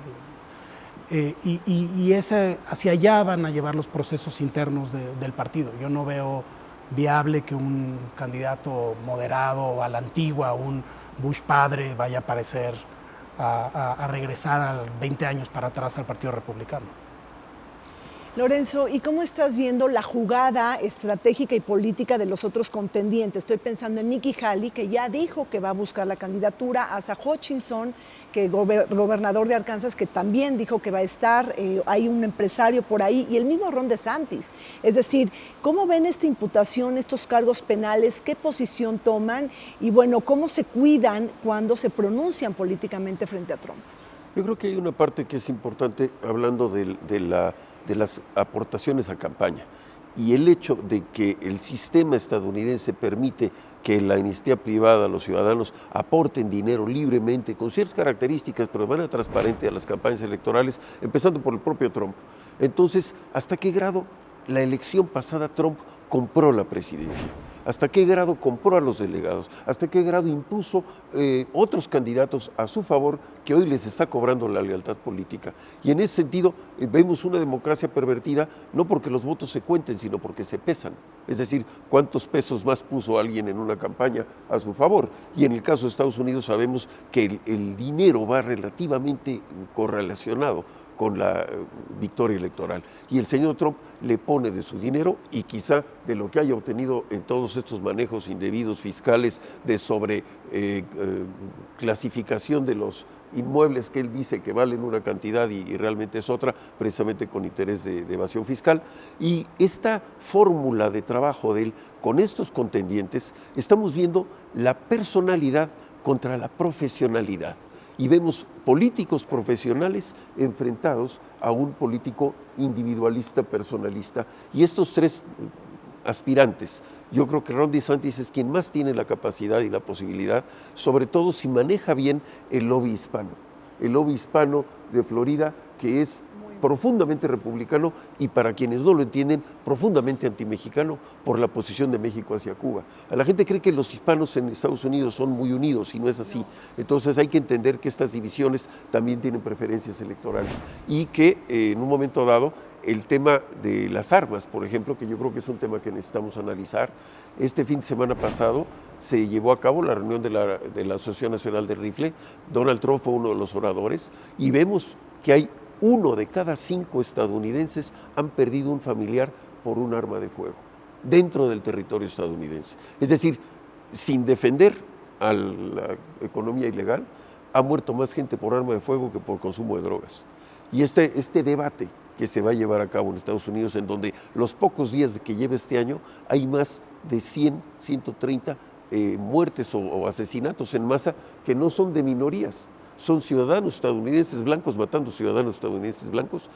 y hacia allá van a llevar los procesos internos del partido. Yo no veo viable que un candidato moderado a la antigua, un Bush padre, vaya a aparecer a regresar a 20 años para atrás al Partido Republicano. Lorenzo, ¿y cómo estás viendo la jugada estratégica y política de los otros contendientes? Estoy pensando en Nikki Haley, que ya dijo que va a buscar la candidatura, Asa Hutchinson, que gobernador de Arkansas, que también dijo que va a estar, hay un empresario por ahí, y el mismo Ron DeSantis. Es decir, ¿cómo ven esta imputación, estos cargos penales? ¿Qué posición toman? Y bueno, ¿cómo se cuidan cuando se pronuncian políticamente frente a Trump? Yo creo que hay una parte que es importante, hablando de las aportaciones a campaña, y el hecho de que el sistema estadounidense permite que la iniciativa privada, los ciudadanos, aporten dinero libremente, con ciertas características, pero de manera transparente a las campañas electorales, empezando por el propio Trump. Entonces, ¿hasta qué grado la elección pasada Trump compró la presidencia? ¿Hasta qué grado compró a los delegados? ¿Hasta qué grado impuso otros candidatos a su favor que hoy les está cobrando la lealtad política? Y en ese sentido vemos una democracia pervertida, no porque los votos se cuenten, sino porque se pesan. Es decir, cuántos pesos más puso alguien en una campaña a su favor. Y en el caso de Estados Unidos sabemos que el dinero va relativamente correlacionado con la victoria electoral. Y el señor Trump le pone de su dinero, y quizá de lo que haya obtenido en todos estos manejos indebidos fiscales de clasificación de los inmuebles que él dice que valen una cantidad y realmente es otra, precisamente con interés de evasión fiscal. Y esta fórmula de trabajo de él con estos contendientes, estamos viendo la personalidad contra la profesionalidad. Y vemos políticos profesionales enfrentados a un político individualista, personalista. Y estos tres aspirantes, yo creo que Ron DeSantis es quien más tiene la capacidad y la posibilidad, sobre todo si maneja bien el lobby hispano. El lobby hispano de Florida, que es profundamente republicano y, para quienes no lo entienden, profundamente antimexicano por la posición de México hacia Cuba. A la gente cree que los hispanos en Estados Unidos son muy unidos y no es así. Entonces hay que entender que estas divisiones también tienen preferencias electorales y que en un momento dado el tema de las armas, por ejemplo, que yo creo que es un tema que necesitamos analizar. Este fin de semana pasado se llevó a cabo la reunión de la Asociación Nacional de Rifle. Donald Trump fue uno de los oradores y vemos que hay 1 de cada 5 estadounidenses han perdido un familiar por un arma de fuego dentro del territorio estadounidense. Es decir, sin defender a la economía ilegal, ha muerto más gente por arma de fuego que por consumo de drogas. Y este debate que se va a llevar a cabo en Estados Unidos, en donde los pocos días que lleva este año hay más de 100, 130 muertes o asesinatos en masa que no son de minorías, son ciudadanos estadounidenses blancos matando ciudadanos estadounidenses blancos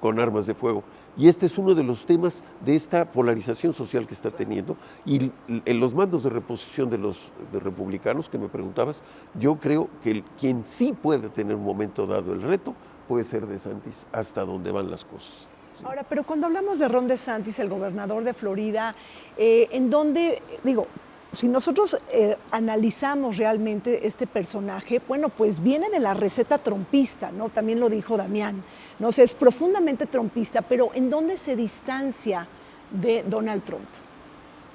con armas de fuego. Y este es uno de los temas de esta polarización social que está teniendo. Y en los mandos de reposición de republicanos que me preguntabas, yo creo que quien sí puede tener un momento dado el reto puede ser DeSantis, hasta dónde van las cosas. ¿Sí? Ahora, pero cuando hablamos de Ron DeSantis, el gobernador de Florida, en donde, digo, si nosotros analizamos realmente este personaje, bueno, pues viene de la receta trumpista, ¿no? También lo dijo Damián, ¿no? O sea, es profundamente trumpista, pero ¿en dónde se distancia de Donald Trump?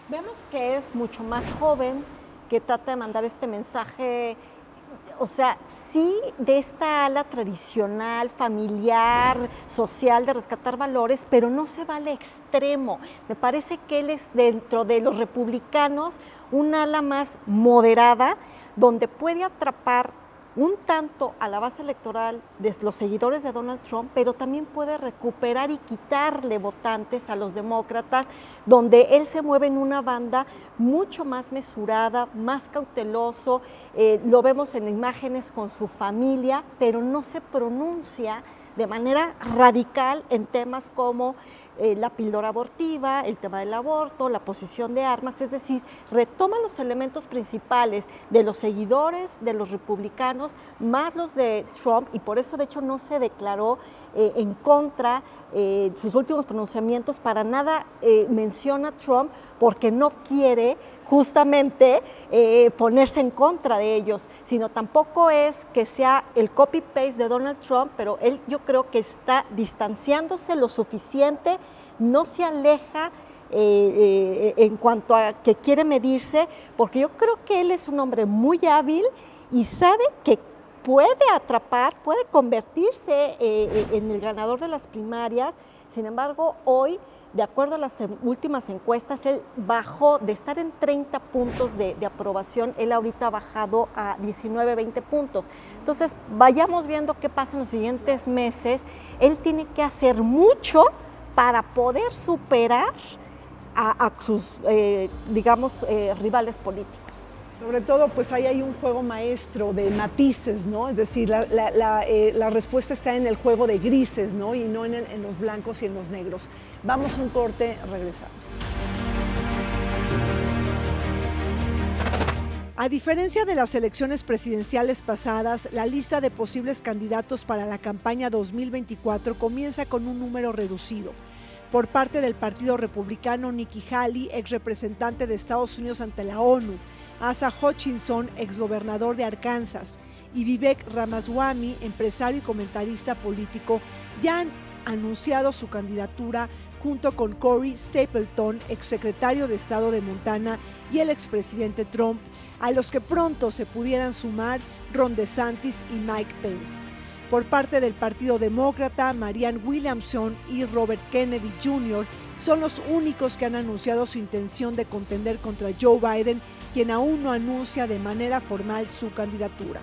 Vemos que es mucho más joven, que trata de mandar este mensaje, o sea, sí, de esta ala tradicional, familiar, social, de rescatar valores, pero no se va al extremo. Me parece que él es, dentro de los republicanos, un ala más moderada, donde puede atrapar un tanto a la base electoral de los seguidores de Donald Trump, pero también puede recuperar y quitarle votantes a los demócratas, donde él se mueve en una banda mucho más mesurada, más cauteloso, lo vemos en imágenes con su familia, pero no se pronuncia de manera radical en temas como la píldora abortiva, el tema del aborto, la posesión de armas, es decir, retoma los elementos principales de los seguidores de los republicanos, más los de Trump, y por eso de hecho no se declaró en contra, sus últimos pronunciamientos para nada menciona a Trump, porque no quiere justamente ponerse en contra de ellos, sino tampoco es que sea el copy-paste de Donald Trump, pero él yo creo que está distanciándose lo suficiente, no se aleja en cuanto a que quiere medirse, porque yo creo que él es un hombre muy hábil y sabe que puede atrapar, puede convertirse en el ganador de las primarias. Sin embargo, hoy, de acuerdo a las últimas encuestas, él bajó de estar en 30 puntos de aprobación, él ahorita ha bajado a 19, 20 puntos. Entonces, vayamos viendo qué pasa en los siguientes meses. Él tiene que hacer mucho para poder superar a sus, rivales políticos. Sobre todo, pues ahí hay un juego maestro de matices, ¿no? Es decir, la respuesta está en el juego de grises, ¿no? Y no en los blancos y en los negros. Vamos a un corte, regresamos. A diferencia de las elecciones presidenciales pasadas, la lista de posibles candidatos para la campaña 2024 comienza con un número reducido. Por parte del Partido Republicano, Nikki Haley, ex representante de Estados Unidos ante la ONU, Asa Hutchinson, exgobernador de Arkansas, y Vivek Ramaswamy, empresario y comentarista político, ya han anunciado su candidatura junto con Corey Stapleton, exsecretario de Estado de Montana, y el expresidente Trump, a los que pronto se pudieran sumar Ron DeSantis y Mike Pence. Por parte del Partido Demócrata, Marianne Williamson y Robert Kennedy Jr. son los únicos que han anunciado su intención de contender contra Joe Biden, quien aún no anuncia de manera formal su candidatura.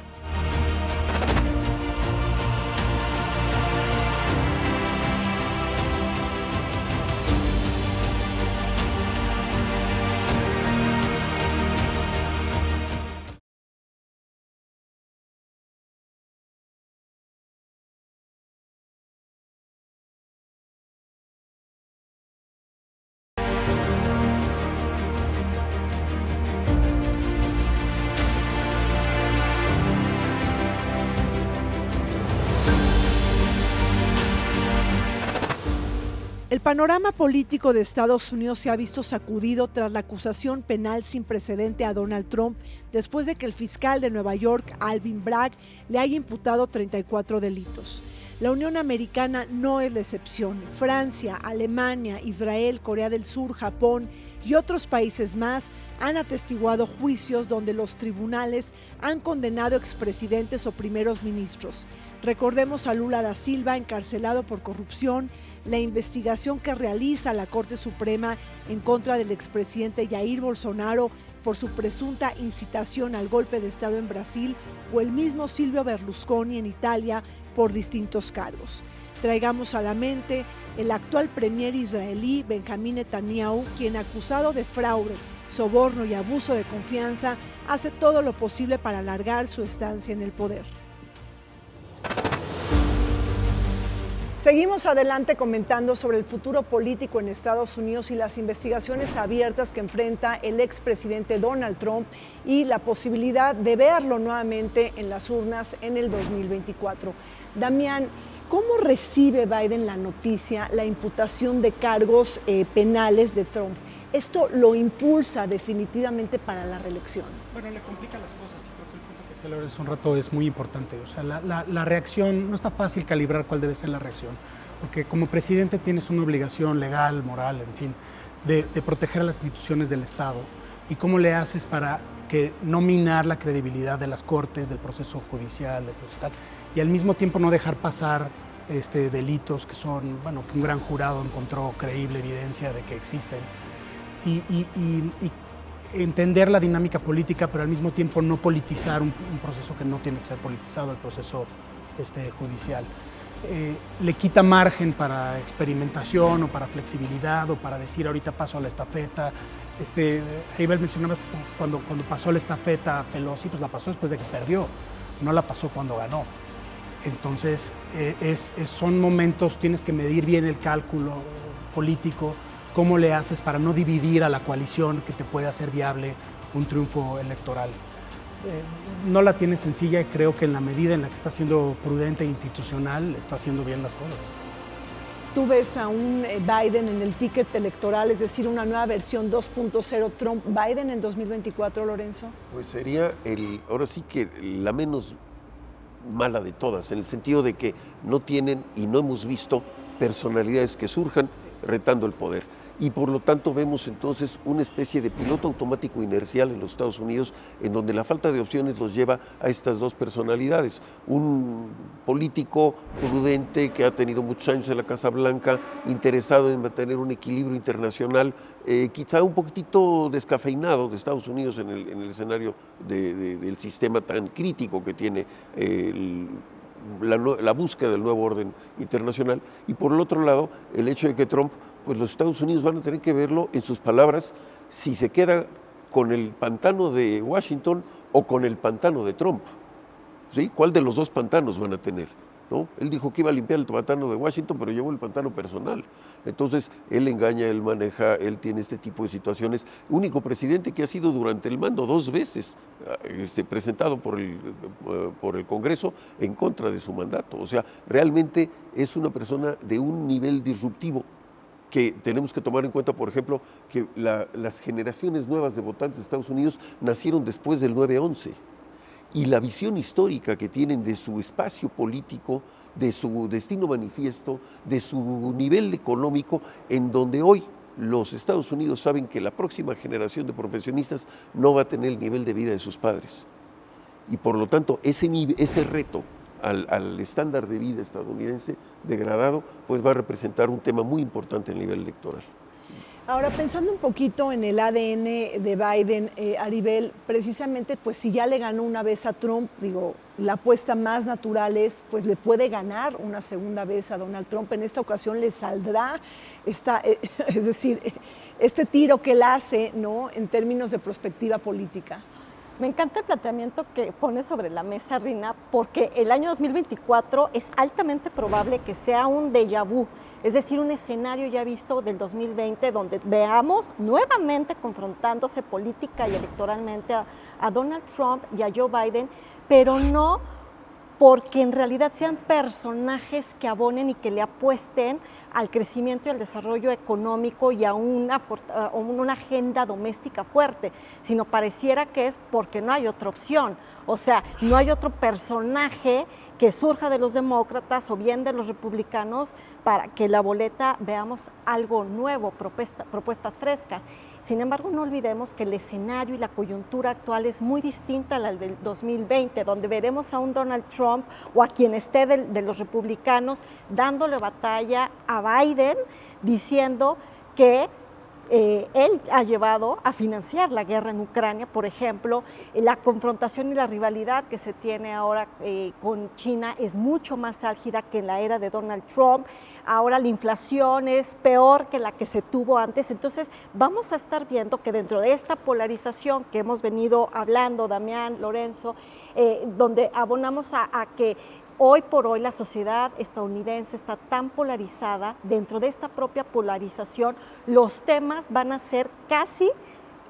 El panorama político de Estados Unidos se ha visto sacudido tras la acusación penal sin precedente a Donald Trump después de que el fiscal de Nueva York, Alvin Bragg, le haya imputado 34 delitos. La Unión Americana no es la excepción. Francia, Alemania, Israel, Corea del Sur, Japón y otros países más han atestiguado juicios donde los tribunales han condenado expresidentes o primeros ministros. Recordemos a Lula da Silva, encarcelado por corrupción, la investigación que realiza la Corte Suprema en contra del expresidente Jair Bolsonaro por su presunta incitación al golpe de Estado en Brasil, o el mismo Silvio Berlusconi en Italia por distintos cargos. Traigamos a la mente el actual premier israelí Benjamín Netanyahu, quien, acusado de fraude, soborno y abuso de confianza, hace todo lo posible para alargar su estancia en el poder. Seguimos adelante comentando sobre el futuro político en Estados Unidos y las investigaciones abiertas que enfrenta el expresidente Donald Trump y la posibilidad de verlo nuevamente en las urnas en el 2024. Damián, ¿cómo recibe Biden la noticia, la imputación de cargos penales de Trump? ¿Esto lo impulsa definitivamente para la reelección? Bueno, le complica las cosas y creo que el punto que celebra hace un rato es muy importante. O sea, la reacción, no está fácil calibrar cuál debe ser la reacción, porque como presidente tienes una obligación legal, moral, en fin, de proteger a las instituciones del Estado. ¿Y cómo le haces para que no minar la credibilidad de las cortes, del proceso judicial, del proceso tal, y al mismo tiempo no dejar pasar delitos que son, bueno, que un gran jurado encontró creíble evidencia de que existen? Y entender la dinámica política, pero al mismo tiempo no politizar un proceso que no tiene que ser politizado, el proceso judicial. Le quita margen para experimentación o para flexibilidad o para decir ahorita paso a la estafeta. Aribel mencionaba cuando pasó la estafeta a Pelosi, pues la pasó después de que perdió, no la pasó cuando ganó. Entonces son momentos, tienes que medir bien el cálculo político. ¿Cómo le haces para no dividir a la coalición que te puede hacer viable un triunfo electoral? No la tiene sencilla y creo que en la medida en la que está siendo prudente e institucional, está haciendo bien las cosas. ¿Tú ves a un Biden en el ticket electoral, es decir, una nueva versión 2.0 Trump-Biden en 2024, Lorenzo? Pues sería ahora sí que la menos mala de todas, en el sentido de que no tienen y no hemos visto personalidades que surjan retando el poder. Y por lo tanto vemos entonces una especie de piloto automático inercial en los Estados Unidos, en donde la falta de opciones los lleva a estas dos personalidades. Un político prudente que ha tenido muchos años en la Casa Blanca, interesado en mantener un equilibrio internacional, quizá un poquitito descafeinado de Estados Unidos en el escenario del sistema tan crítico que tiene la búsqueda del nuevo orden internacional. Y por el otro lado, el hecho de que Trump, pues los Estados Unidos van a tener que verlo en sus palabras, si se queda con el pantano de Washington o con el pantano de Trump, ¿sí? ¿Cuál de los dos pantanos van a tener? ¿No? Él dijo que iba a limpiar el pantano de Washington, pero llevó el pantano personal. Entonces, él engaña, él maneja, él tiene este tipo de situaciones. Único presidente que ha sido durante el mando 2 veces presentado por el Congreso en contra de su mandato. O sea, realmente es una persona de un nivel disruptivo que tenemos que tomar en cuenta, por ejemplo, que las generaciones nuevas de votantes de Estados Unidos nacieron después del 9/11. Y la visión histórica que tienen de su espacio político, de su destino manifiesto, de su nivel económico, en donde hoy los Estados Unidos saben que la próxima generación de profesionistas no va a tener el nivel de vida de sus padres. Y por lo tanto, ese reto al estándar de vida estadounidense degradado, pues va a representar un tema muy importante a nivel electoral. Ahora, pensando un poquito en el ADN de Biden, Aribel, precisamente, pues si ya le ganó una vez a Trump, digo, la apuesta más natural es, pues le puede ganar una segunda vez a Donald Trump. En esta ocasión le saldrá es decir, este tiro que él hace, ¿no?, en términos de perspectiva política. Me encanta el planteamiento que pone sobre la mesa, Rina, porque el año 2024 es altamente probable que sea un déjà vu, es decir, un escenario ya visto del 2020, donde veamos nuevamente confrontándose política y electoralmente a Donald Trump y a Joe Biden, pero no porque en realidad sean personajes que abonen y que le apuesten al crecimiento y al desarrollo económico y a una agenda doméstica fuerte, sino pareciera que es porque no hay otra opción. O sea, no hay otro personaje que surja de los demócratas o bien de los republicanos para que la boleta veamos algo nuevo, propuestas frescas. Sin embargo, no olvidemos que el escenario y la coyuntura actual es muy distinta a la del 2020, donde veremos a un Donald Trump o a quien esté de los republicanos dándole batalla a Biden, diciendo que él ha llevado a financiar la guerra en Ucrania, por ejemplo. La confrontación y la rivalidad que se tiene ahora con China es mucho más álgida que en la era de Donald Trump. Ahora la inflación es peor que la que se tuvo antes. Entonces vamos a estar viendo que dentro de esta polarización que hemos venido hablando, Damián, Lorenzo, donde abonamos a que hoy por hoy la sociedad estadounidense está tan polarizada, dentro de esta propia polarización los temas van a ser casi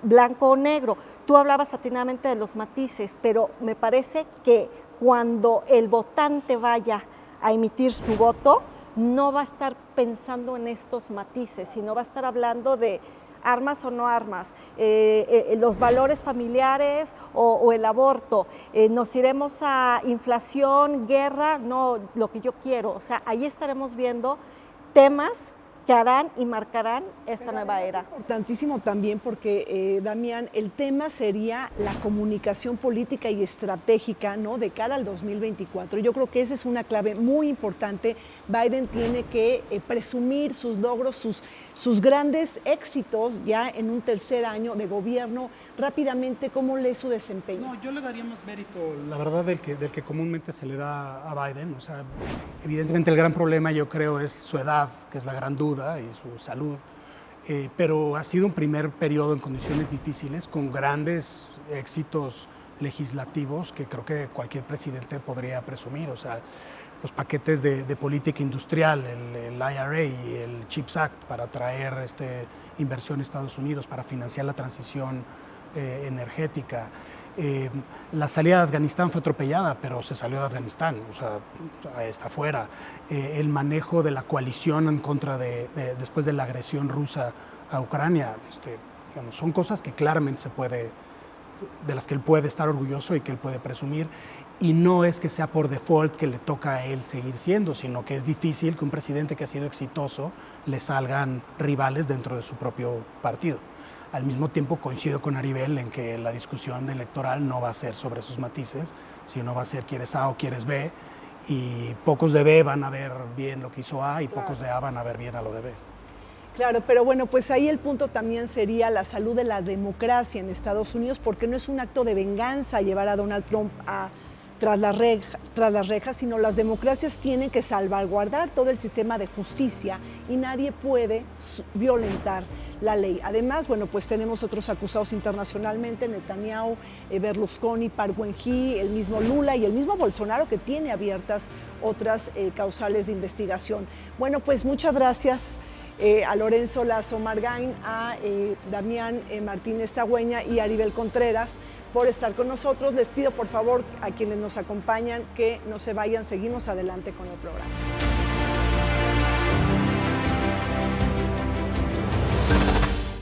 blanco o negro. Tú hablabas atinadamente de los matices, pero me parece que cuando el votante vaya a emitir su voto, no va a estar pensando en estos matices, sino va a estar hablando de armas o no armas, los valores familiares o el aborto, nos iremos a inflación, guerra, no, lo que yo quiero. O sea, ahí estaremos viendo temas que harán y marcarán esta nueva era. Es importantísimo también porque, Damián, el tema sería la comunicación política y estratégica, ¿no?, de cara al 2024. Yo creo que esa es una clave muy importante. Biden tiene que presumir sus logros, sus grandes éxitos ya en un tercer año de gobierno. Rápidamente, ¿cómo lee su desempeño? No, yo le daría más mérito, la verdad, del que comúnmente se le da a Biden. O sea, evidentemente el gran problema, yo creo, es su edad, que es la gran duda, y su salud, pero ha sido un primer periodo en condiciones difíciles, con grandes éxitos legislativos que creo que cualquier presidente podría presumir. O sea, los paquetes de política industrial, el IRA y el CHIPS Act para atraer inversión a Estados Unidos, para financiar la transición energética. La salida de Afganistán fue atropellada, pero se salió de Afganistán, o sea, está fuera. El manejo de la coalición en contra después de la agresión rusa a Ucrania, digamos, son cosas que claramente de las que él puede estar orgulloso y que él puede presumir. Y no es que sea por default que le toca a él seguir siendo, sino que es difícil que un presidente que ha sido exitoso le salgan rivales dentro de su propio partido. Al mismo tiempo coincido con Aribel en que la discusión electoral no va a ser sobre esos matices, sino va a ser quieres A o quieres B, y pocos de B van a ver bien lo que hizo A y Claro. pocos de A van a ver bien a lo de B. Claro, pero bueno, pues ahí el punto también sería la salud de la democracia en Estados Unidos, porque no es un acto de venganza llevar a Donald Trump tras las rejas, sino las democracias tienen que salvaguardar todo el sistema de justicia y nadie puede violentar la ley. Además, bueno, pues tenemos otros acusados internacionalmente, Netanyahu, Berlusconi, Park Geun-hye, el mismo Lula y el mismo Bolsonaro, que tiene abiertas otras causales de investigación. Bueno, pues muchas gracias a Lorenzo Lazo Margain, a Damián Martínez Tagüeña y a Aribel Contreras por estar con nosotros. Les pido por favor a quienes nos acompañan que no se vayan, seguimos adelante con el programa.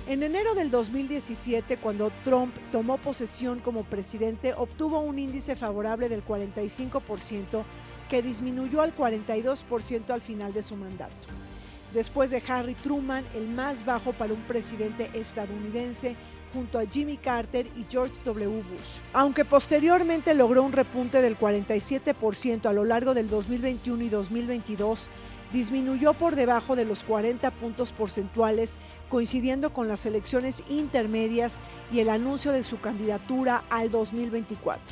En enero del 2017, cuando Trump tomó posesión como presidente, obtuvo un índice favorable del 45%, que disminuyó al 42% al final de su mandato. Después de Harry Truman, el más bajo para un presidente estadounidense, junto a Jimmy Carter y George W. Bush. Aunque posteriormente logró un repunte del 47% a lo largo del 2021 y 2022, disminuyó por debajo de los 40 puntos porcentuales, coincidiendo con las elecciones intermedias y el anuncio de su candidatura al 2024.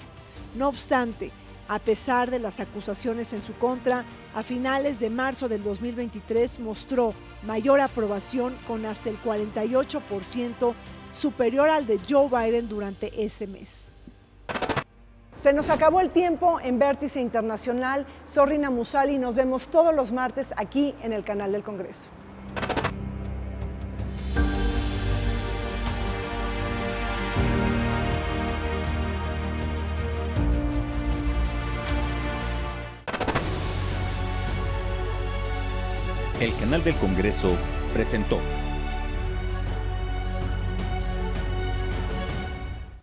No obstante, a pesar de las acusaciones en su contra, a finales de marzo del 2023 mostró mayor aprobación con hasta el 48%, superior al de Joe Biden durante ese mes. Se nos acabó el tiempo en Vértice Internacional. Soy Rina Musali y nos vemos todos los martes aquí en el canal del Congreso. El canal del Congreso presentó.